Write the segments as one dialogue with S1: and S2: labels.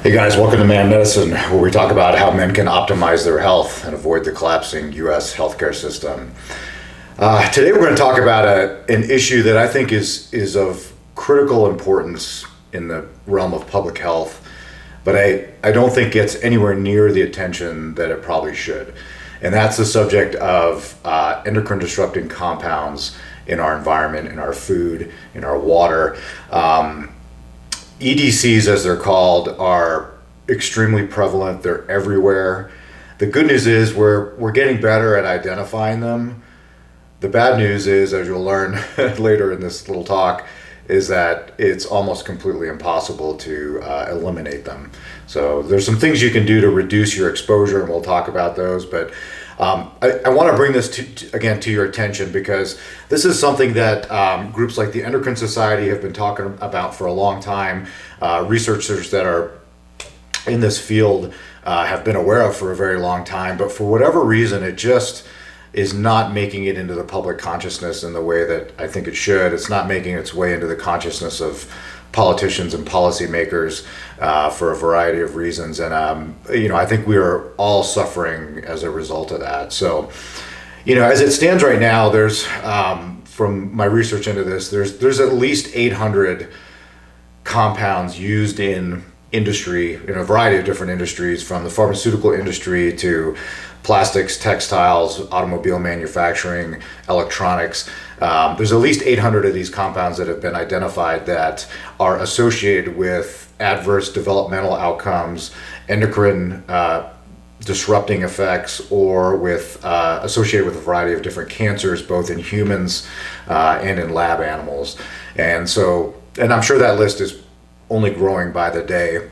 S1: Hey guys, welcome to Man Medicine, where we talk about how men can optimize their health and avoid the collapsing U.S. healthcare system. Today we're going to talk about an issue that I think is of critical importance in the realm of public health, but I don't think gets anywhere near the attention that it probably should. And that's the subject of endocrine disrupting compounds in our environment, in our food, in our water. EDCs, as they're called, are extremely prevalent. They're everywhere. The good news is we're getting better at identifying them. The bad news is, as you'll learn later in this little talk, is that it's almost completely impossible to eliminate them. So there's some things you can do to reduce your exposure, and we'll talk about those. But I want to bring this to your attention, because this is something that groups like the Endocrine Society have been talking about for a long time. Researchers that are in this field have been aware of for a very long time, but for whatever reason, it just is not making it into the public consciousness in the way that I think it should. It's not making its way into the consciousness of politicians and policymakers for a variety of reasons. And, I think we are all suffering as a result of that. So, as it stands right now, there's, from my research into this, there's at least 800 compounds used in industry, in a variety of different industries, from the pharmaceutical industry to plastics, textiles, automobile manufacturing, electronics. There's at least 800 of these compounds that have been identified that are associated with adverse developmental outcomes, endocrine disrupting effects, or with associated with a variety of different cancers, both in humans and in lab animals. And I'm sure that list is only growing by the day.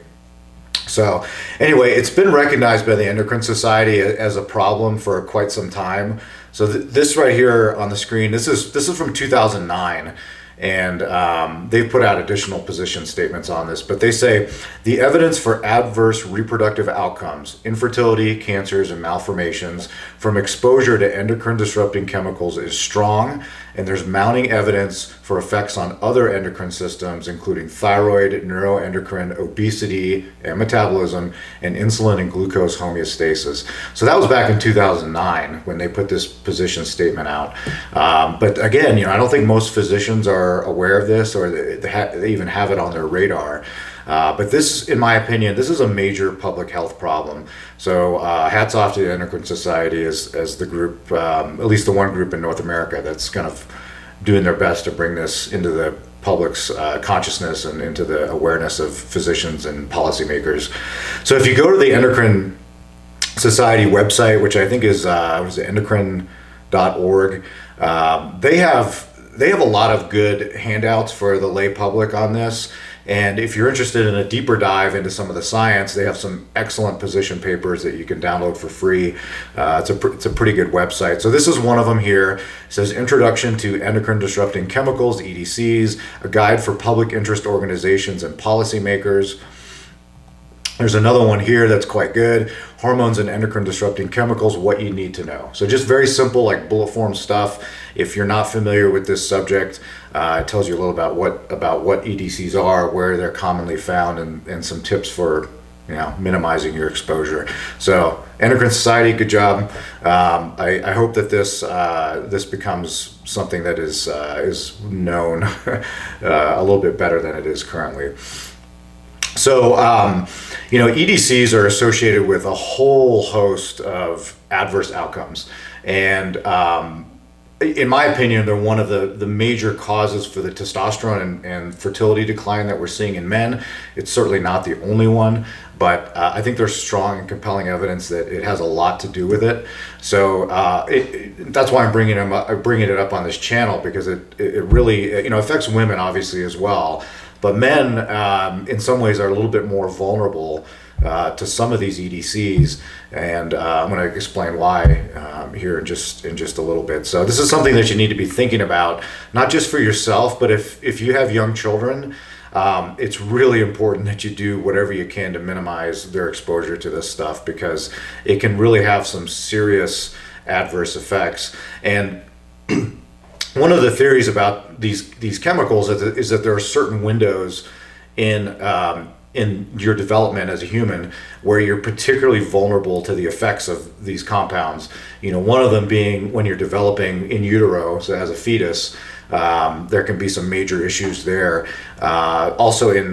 S1: So anyway, it's been recognized by the Endocrine Society as a problem for quite some time. So this right here on the screen, this is from 2009, and they've put out additional position statements on this, but they say the evidence for adverse reproductive outcomes, infertility, cancers, and malformations from exposure to endocrine disrupting chemicals is strong, and there's mounting evidence for effects on other endocrine systems, including thyroid, neuroendocrine, obesity and metabolism, and insulin and glucose homeostasis. So that was back in 2009 when they put this position statement out. But again, I don't think most physicians are aware of this, or they even have it on their radar. But this, in my opinion, this is a major public health problem. So hats off to the Endocrine Society as the group, at least the one group in North America that's kind of doing their best to bring this into the public's consciousness and into the awareness of physicians and policymakers. So if you go to the Endocrine Society website, which I think is endocrine.org, they have a lot of good handouts for the lay public on this. And if you're interested in a deeper dive into some of the science, they have some excellent position papers that you can download for free. It's a pretty good website. So this is one of them here. It says Introduction to Endocrine Disrupting Chemicals, EDCs, a guide for public interest organizations and policymakers. There's another one here that's quite good. Hormones and endocrine disrupting chemicals, what you need to know. So just very simple, like bullet form stuff. If you're not familiar with this subject, it tells you a little about what EDCs are, where they're commonly found, and some tips for minimizing your exposure. So Endocrine Society, good job. I hope that this becomes something that is known a little bit better than it is currently. So, EDCs are associated with a whole host of adverse outcomes. And in my opinion, they're one of the major causes for the testosterone and fertility decline that we're seeing in men. It's certainly not the only one, but I think there's strong and compelling evidence that it has a lot to do with it. So that's why I'm bringing it up on this channel, because it really affects women obviously as well. But men, in some ways, are a little bit more vulnerable to some of these EDCs, and I'm going to explain why here in just a little bit. So this is something that you need to be thinking about, not just for yourself, but if you have young children, it's really important that you do whatever you can to minimize their exposure to this stuff, because it can really have some serious adverse effects. And one of the theories about these chemicals is that there are certain windows in in your development as a human where you're particularly vulnerable to the effects of these compounds. One of them being when you're developing in utero, so as a fetus, there can be some major issues there. Also in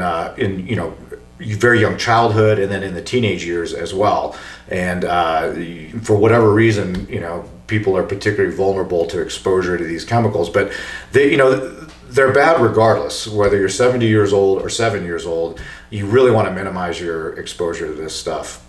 S1: very young childhood, and then in the teenage years as well. And for whatever reason, people are particularly vulnerable to exposure to these chemicals. But they're bad regardless, whether you're 70 years old or 7 years old. You really want to minimize your exposure to this stuff.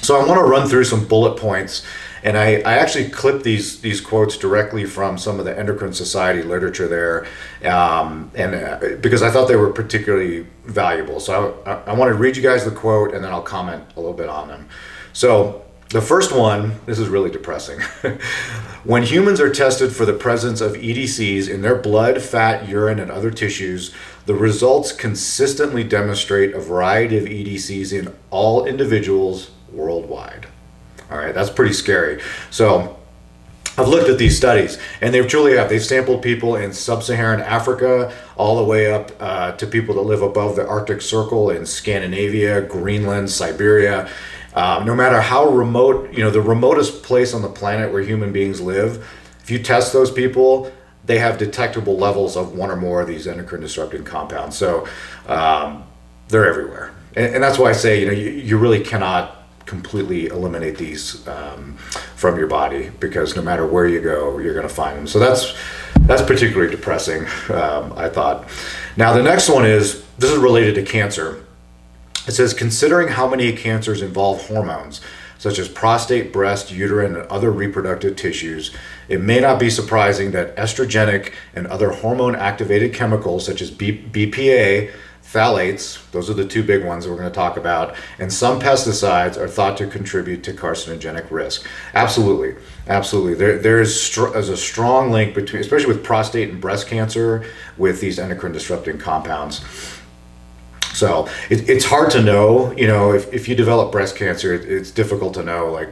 S1: So I want to run through some bullet points, and I actually clipped these quotes directly from some of the Endocrine Society literature there, and because I thought they were particularly valuable. So I want to read you guys the quote, and then I'll comment a little bit on them. So the first one, this is really depressing. When humans are tested for the presence of EDCs in their blood, fat, urine, and other tissues, the results consistently demonstrate a variety of EDCs in all individuals worldwide. All right, that's pretty scary. So I've looked at these studies, and they truly have. They've sampled people in sub-Saharan Africa all the way up to people that live above the Arctic Circle in Scandinavia, Greenland, Siberia. No matter how remote, the remotest place on the planet where human beings live, if you test those people, they have detectable levels of one or more of these endocrine disrupting compounds. So they're everywhere. And that's why I say, you really cannot completely eliminate these from your body, because no matter where you go, you're going to find them. So that's particularly depressing, I thought. Now, the next one this is related to cancer. It says, considering how many cancers involve hormones, such as prostate, breast, uterine, and other reproductive tissues, it may not be surprising that estrogenic and other hormone-activated chemicals such as BPA, phthalates, those are the two big ones that we're going to talk about, and some pesticides are thought to contribute to carcinogenic risk. Absolutely. There's a strong link between, especially with prostate and breast cancer, with these endocrine disrupting compounds. So it's hard to know, if you develop breast cancer, it's difficult to know,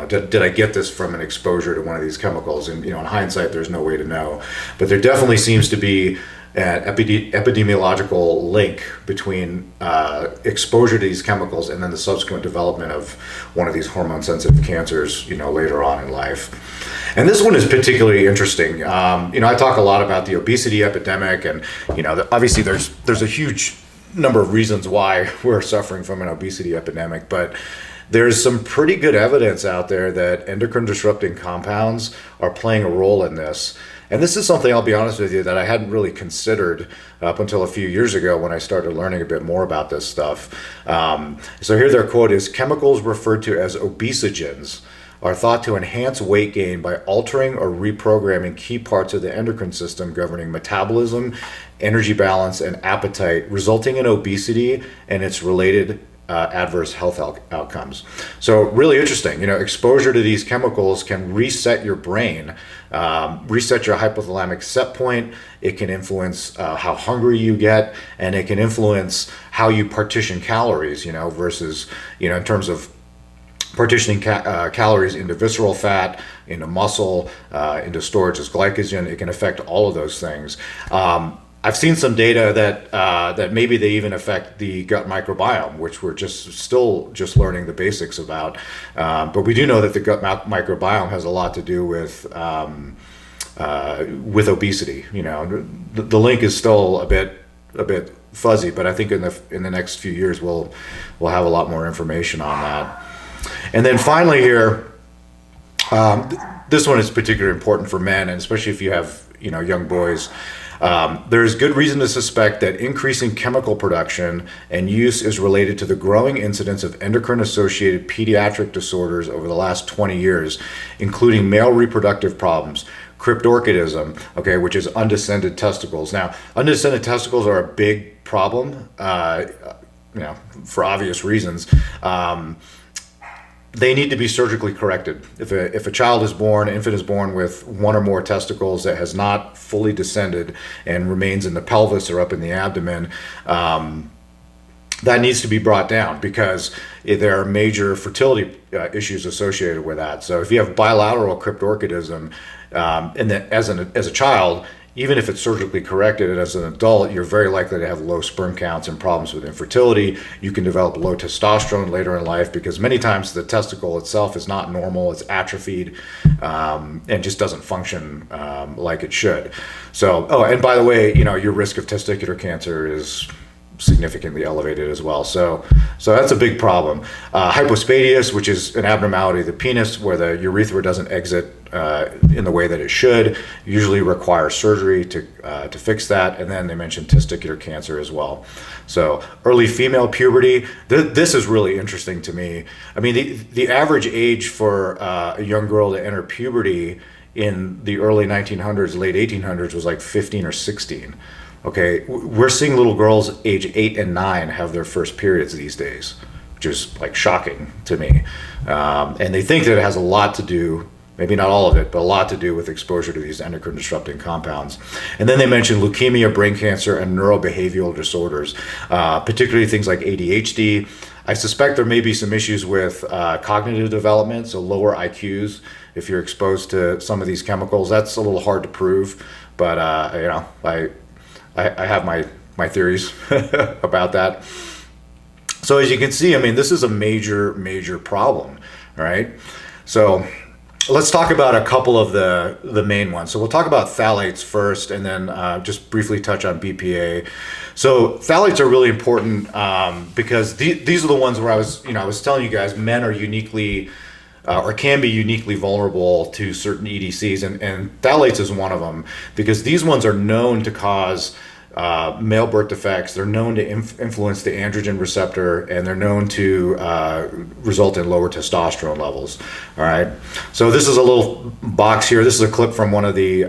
S1: did I get this from an exposure to one of these chemicals? And, in hindsight, there's no way to know. But there definitely seems to be an epidemiological link between exposure to these chemicals and then the subsequent development of one of these hormone-sensitive cancers, later on in life. And this one is particularly interesting. I talk a lot about the obesity epidemic, and, obviously there's a huge number of reasons why we're suffering from an obesity epidemic, but there's some pretty good evidence out there that endocrine disrupting compounds are playing a role in this. And this is something, I'll be honest with you, that I hadn't really considered up until a few years ago when I started learning a bit more about this stuff. So here their quote is, chemicals referred to as obesogens are thought to enhance weight gain by altering or reprogramming key parts of the endocrine system governing metabolism, energy balance, and appetite, resulting in obesity and its related adverse health outcomes. So really interesting, exposure to these chemicals can reset your brain, reset your hypothalamic set point. It can influence how hungry you get, and it can influence how you partition calories, versus, in terms of partitioning calories into visceral fat, into muscle, into storage as glycogen. It can affect all of those things. I've seen some data that maybe they even affect the gut microbiome, which we're still learning the basics about. But we do know that the gut microbiome has a lot to do with obesity. The link is still a bit fuzzy, but I think in the next few years we'll have a lot more information on that. And then finally here, this one is particularly important for men, and especially if you have young boys. There's good reason to suspect that increasing chemical production and use is related to the growing incidence of endocrine-associated pediatric disorders over the last 20 years, including male reproductive problems, cryptorchidism, which is undescended testicles. Now, undescended testicles are a big problem, for obvious reasons. They need to be surgically corrected. If a child is born, an infant is born with one or more testicles that has not fully descended and remains in the pelvis or up in the abdomen, that needs to be brought down, because there are major fertility issues associated with that. So if you have bilateral cryptorchidism, as a child, even if it's surgically corrected, and as an adult, you're very likely to have low sperm counts and problems with infertility. You can develop low testosterone later in life because many times the testicle itself is not normal, it's atrophied, and just doesn't function like it should. So, oh, and by the way, your risk of testicular cancer is significantly elevated as well. So that's a big problem. Hypospadias, which is an abnormality of the penis where the urethra doesn't exit in the way that it should, usually requires surgery to fix that. And then they mentioned testicular cancer as well. So early female puberty, this is really interesting to me. I mean, the average age for a young girl to enter puberty in the early 1900s, late 1800s was like 15 or 16. Okay, we're seeing little girls age 8 and 9 have their first periods these days, which is like shocking to me. And they think that it has a lot to do, maybe not all of it, but a lot to do with exposure to these endocrine disrupting compounds. And then they mentioned leukemia, brain cancer, and neurobehavioral disorders, particularly things like ADHD. I suspect there may be some issues with cognitive development, so lower IQs if you're exposed to some of these chemicals. That's a little hard to prove, but I have my theories about that. So as you can see, I mean, this is a major problem, right? So let's talk about a couple of the main ones. So we'll talk about phthalates first, and then just briefly touch on BPA. So phthalates are really important because these are the ones where I was telling you guys, men are uniquely or can be uniquely vulnerable to certain EDCs, and phthalates is one of them because these ones are known to cause male birth defects. They're known to influence the androgen receptor, and they're known to result in lower testosterone levels. All right. So this is a little box here. This is a clip from one of the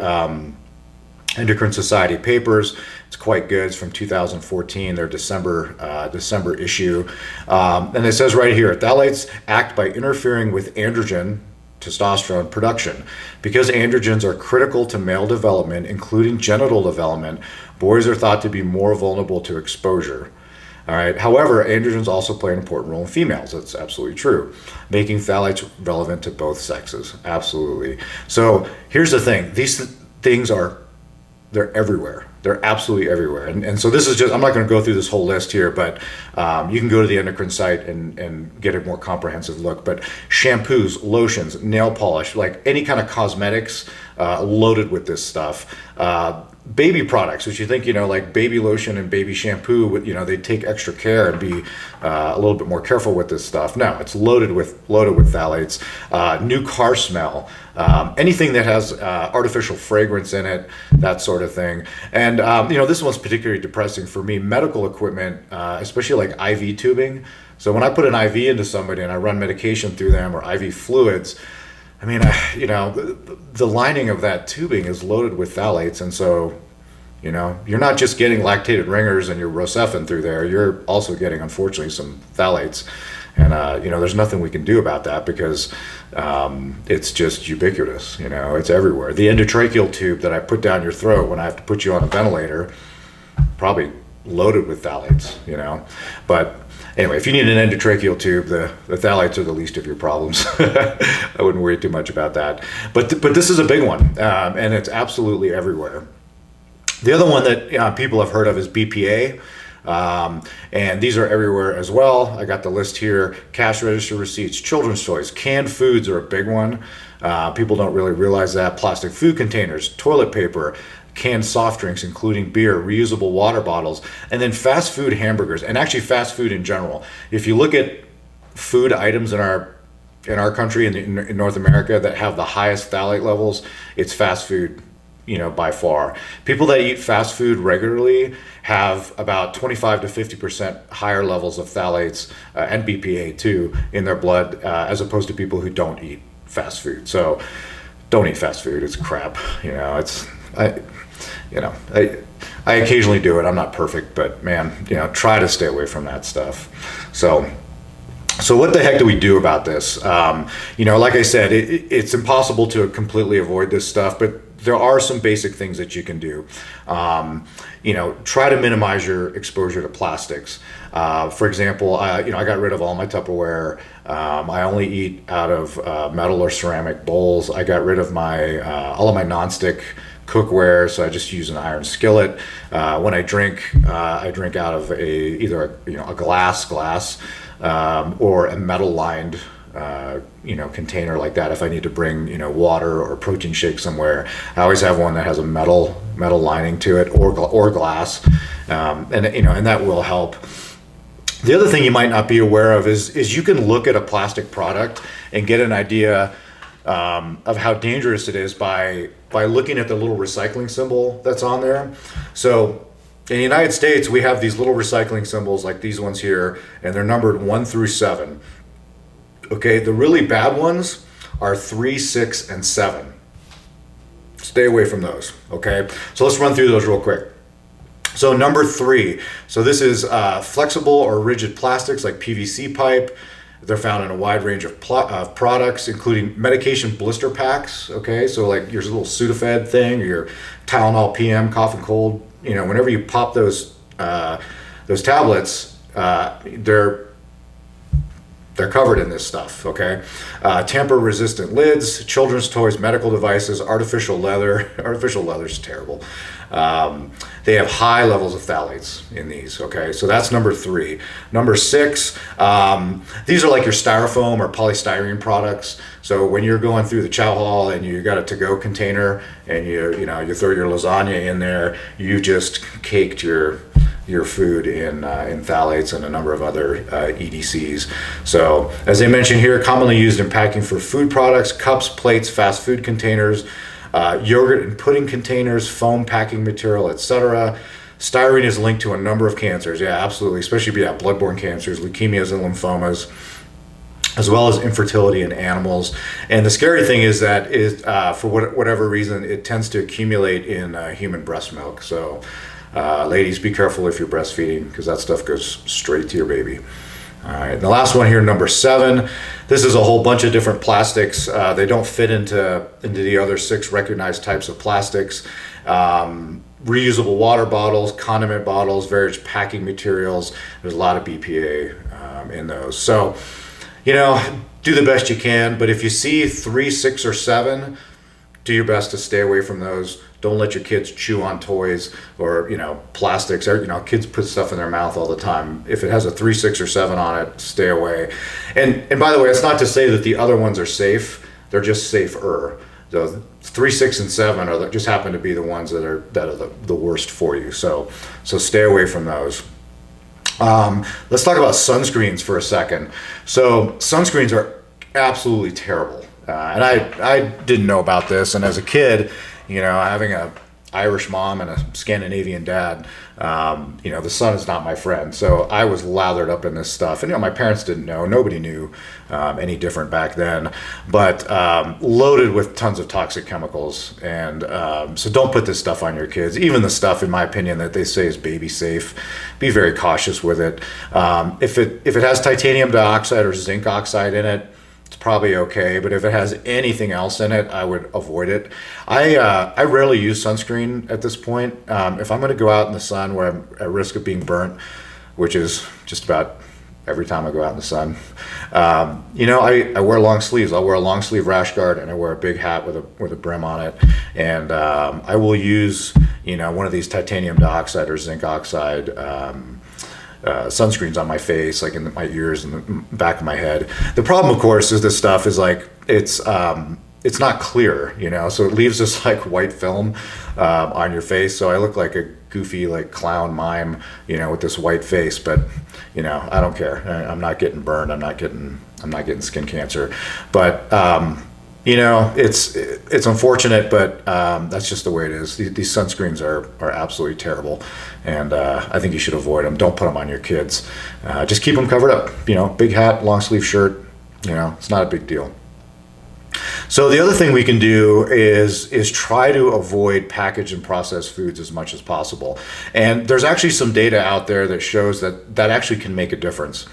S1: Endocrine Society papers. It's quite good. It's from 2014, their December issue. And it says right here, phthalates act by interfering with androgen, testosterone production. Because androgens are critical to male development, including genital development, boys are thought to be more vulnerable to exposure. All right. However, androgens also play an important role in females. That's absolutely true, making phthalates relevant to both sexes. Absolutely. So here's the thing. These things they're everywhere. They're absolutely everywhere. And so this is just, I'm not going to go through this whole list here, but you can go to the endocrine site and get a more comprehensive look. But shampoos, lotions, nail polish, like any kind of cosmetics loaded with this stuff. Baby products, which you think, like baby lotion and baby shampoo, they take extra care and be a little bit more careful with this stuff. No, it's loaded with phthalates. New car smell, anything that has artificial fragrance in it, that sort of thing. And this one's particularly depressing for me. Medical equipment, especially like IV tubing. So when I put an IV into somebody and I run medication through them, or IV fluids, I mean, the lining of that tubing is loaded with phthalates, and so, you're not just getting lactated ringers and your Rocephin through there. You're also getting, unfortunately, some phthalates, and there's nothing we can do about that because it's just ubiquitous. It's everywhere. The endotracheal tube that I put down your throat when I have to put you on a ventilator, probably loaded with phthalates. But anyway, if you need an endotracheal tube, the phthalates are the least of your problems. I wouldn't worry too much about that. But this is a big one, and it's absolutely everywhere. The other one that people have heard of is BPA, and these are everywhere as well. I got the list here. Cash register receipts, children's toys, canned foods are a big one. People don't really realize that. Plastic food containers, toilet paper, canned soft drinks, including beer, reusable water bottles, and then fast food hamburgers, and actually fast food in general. If you look at food items in our country, in North America, that have the highest phthalate levels, it's fast food, by far. People that eat fast food regularly have about 25 to 50% higher levels of phthalates and BPA too in their blood, as opposed to people who don't eat fast food. So don't eat fast food. It's crap. I occasionally do it. I'm not perfect, but man, try to stay away from that stuff. So what the heck do we do about this? Like I said, it's impossible to completely avoid this stuff, but there are some basic things that you can do. Try to minimize your exposure to plastics. For example, I got rid of all my Tupperware. I only eat out of metal or ceramic bowls. I got rid of all of my nonstick cookware, so I just use an iron skillet. When I drink out of either a glass or a metal lined container like that. If I need to bring water or protein shake somewhere, I always have one that has a metal lining to it, or glass, and that will help. The other thing you might not be aware of is you can look at a plastic product and get an idea of how dangerous it is by looking at the little recycling symbol that's on there. So in the United States, we have these little recycling symbols like these ones here, and they're numbered 1 through 7. Okay, the really bad ones are 3, 6, and 7. Stay away from those, okay? So let's run through those real quick. So number 3, so this is flexible or rigid plastics like PVC pipe. They're found in a wide range of products, including medication blister packs, okay? So like your little Sudafed thing, or your Tylenol PM, cough and cold, whenever you pop those tablets, they're covered in this stuff, okay? Tamper-resistant lids, children's toys, medical devices, artificial leather. Artificial leather is terrible. They have high levels of phthalates in these, okay? So that's number 3. Number 6, these are like your styrofoam or polystyrene products. So when you're going through the chow hall and you got a to-go container and you throw your lasagna in there, you just caked your food in phthalates and a number of other EDCs. So as I mentioned here, commonly used in packing for food products, cups, plates, fast food containers, yogurt and pudding containers, foam packing material, etc. Styrene is linked to a number of cancers. Yeah, absolutely, especially if you have bloodborne cancers, leukemias and lymphomas, as well as infertility in animals. And the scary thing is that for whatever reason, it tends to accumulate in human breast milk. So ladies, be careful if you're breastfeeding, because that stuff goes straight to your baby. All right, the last one here, number 7. This is a whole bunch of different plastics. They don't fit into the other 6 recognized types of plastics. Reusable water bottles, condiment bottles, various packing materials. There's a lot of BPA in those. So, do the best you can. But if you see 3, 6, or 7, do your best to stay away from those. Don't let your kids chew on toys or plastics. Kids put stuff in their mouth all the time. If it has a 3, 6, or 7 on it, stay away. And by the way, it's not to say that the other ones are safe. They're just safer. So 3, 6, and 7 just happen to be the ones that are the worst for you. So stay away from those. Let's talk about sunscreens for a second. So sunscreens are absolutely terrible. And I didn't know about this. And as a kid, having a Irish mom and a Scandinavian dad, the sun is not my friend. So I was lathered up in this stuff. And, my parents didn't know. Nobody knew any different back then. But loaded with tons of toxic chemicals. And so don't put this stuff on your kids. Even the stuff, in my opinion, that they say is baby safe. Be very cautious with it. If it has titanium dioxide or zinc oxide in it, it's probably okay, but if it has anything else in it, I would avoid it. I rarely use sunscreen at this point. If I'm going to go out in the sun where I'm at risk of being burnt, which is just about every time I go out in the sun, I wear long sleeves. I'll wear a long sleeve rash guard, and I wear a big hat with a brim on it, and I will use one of these titanium dioxide or zinc oxide sunscreens on my face, like in my ears and the back of my head. The problem, of course, is this stuff is like it's not clear, so it leaves this like white film on your face. So I look like a goofy like clown mime, with this white face. But I don't care. I'm not getting burned. I'm not getting skin cancer. But it's unfortunate, but that's just the way it is. These sunscreens are absolutely terrible, and I think you should avoid them. Don't put them on your kids. Just keep them covered up. Big hat, long sleeve shirt. It's not a big deal. So the other thing we can do is try to avoid packaged and processed foods as much as possible. And there's actually some data out there that shows that actually can make a difference.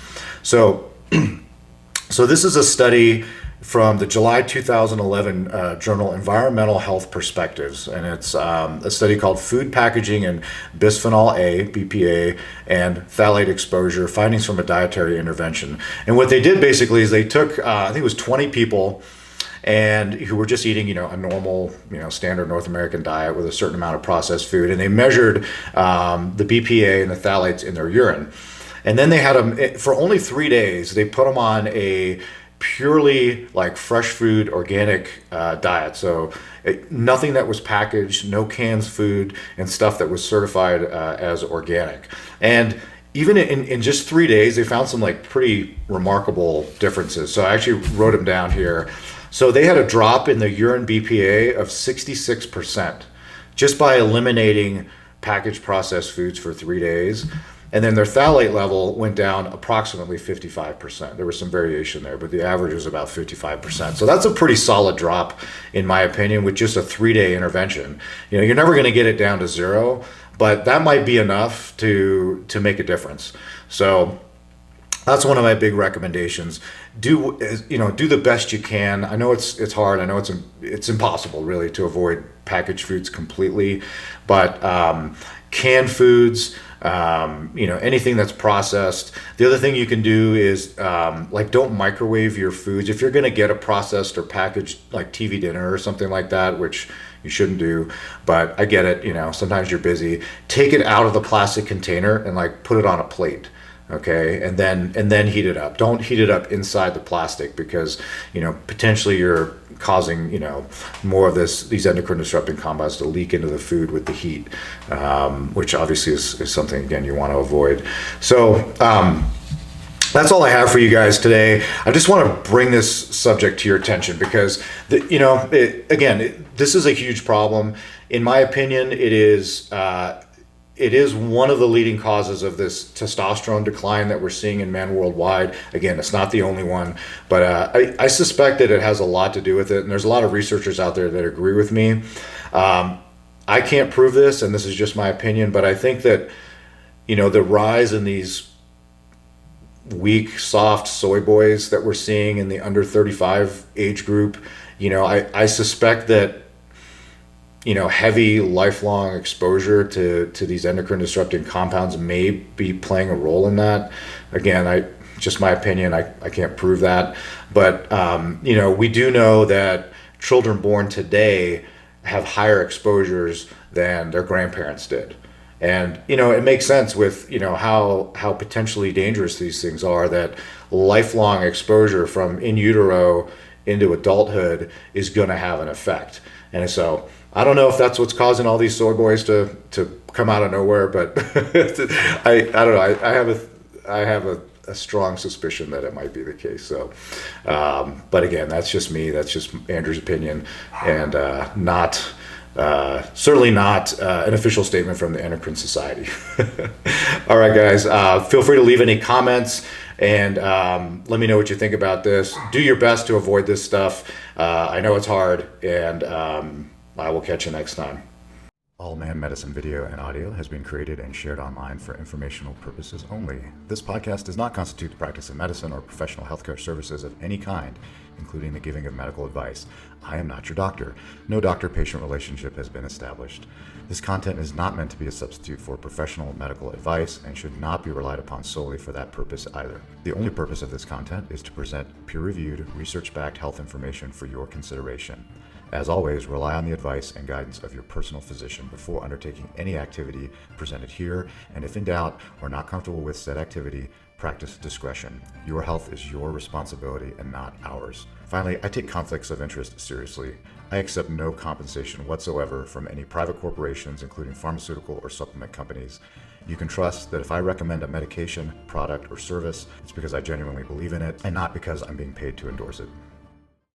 S1: So this is a study from the July 2011 journal Environmental Health Perspectives, and it's a study called Food Packaging and Bisphenol A, BPA, and Phthalate Exposure, Findings from a Dietary Intervention. And what they did basically is they took, I think it was 20 people, and who were just eating, a normal, standard North American diet with a certain amount of processed food. And they measured the BPA and the phthalates in their urine. And then they had them for only 3 days. They put them on a purely like fresh food, organic diet. So nothing that was packaged, no canned food, and stuff that was certified as organic. And even in just 3 days, they found some like pretty remarkable differences. So I actually wrote them down here. So they had a drop in the urine BPA of 66% just by eliminating packaged processed foods for 3 days. And then their phthalate level went down approximately 55%. There was some variation there, but the average was about 55%. So that's a pretty solid drop, in my opinion, with just a 3-day intervention. You're never going to get it down to zero, but that might be enough to make a difference. So that's one of my big recommendations. Do the best you can. I know it's hard. I know it's impossible really to avoid packaged foods completely, but canned foods, anything that's processed. The other thing you can do is don't microwave your foods. If you're going to get a processed or packaged like TV dinner or something like that, which you shouldn't do, but I get it, sometimes you're busy. Take it out of the plastic container and like put it on a plate. Okay, and then heat it up. Don't heat it up inside the plastic because potentially you're causing more of these endocrine disrupting compounds to leak into the food with the heat, which obviously is something again you want to avoid. So that's all I have for you guys today. I just want to bring this subject to your attention because this is a huge problem. In my opinion, it is one of the leading causes of this testosterone decline that we're seeing in men worldwide. Again, it's not the only one, but I suspect that it has a lot to do with it. And there's a lot of researchers out there that agree with me. I can't prove this, and this is just my opinion, but I think that, the rise in these weak, soft soy boys that we're seeing in the under 35 age group, I suspect that heavy lifelong exposure to these endocrine disrupting compounds may be playing a role in that. Again, just my opinion, I can't prove that. But, we do know that children born today have higher exposures than their grandparents did. And, it makes sense with, how potentially dangerous these things are, that lifelong exposure from in utero into adulthood is going to have an effect. And so I don't know if that's what's causing all these soy boys to come out of nowhere, but I don't know. I have a strong suspicion that it might be the case. So, but again, that's just me. That's just Andrew's opinion, and certainly not an official statement from the Endocrine Society. All right, guys, feel free to leave any comments and let me know what you think about this. Do your best to avoid this stuff. I know it's hard, and I will catch you next time. All Man Medicine video and audio has been created and shared online for informational purposes only. This podcast does not constitute the practice of medicine or professional healthcare services of any kind, including the giving of medical advice. I am not your doctor. No doctor-patient relationship has been established. This content is not meant to be a substitute for professional medical advice and should not be relied upon solely for that purpose either. The only purpose of this content is to present peer-reviewed, research-backed health information for your consideration. As always, rely on the advice and guidance of your personal physician before undertaking any activity presented here, and if in doubt or not comfortable with said activity, practice discretion. Your health is your responsibility and not ours. Finally, I take conflicts of interest seriously. I accept no compensation whatsoever from any private corporations, including pharmaceutical or supplement companies. You can trust that if I recommend a medication, product, or service, it's because I genuinely believe in it and not because I'm being paid to endorse it.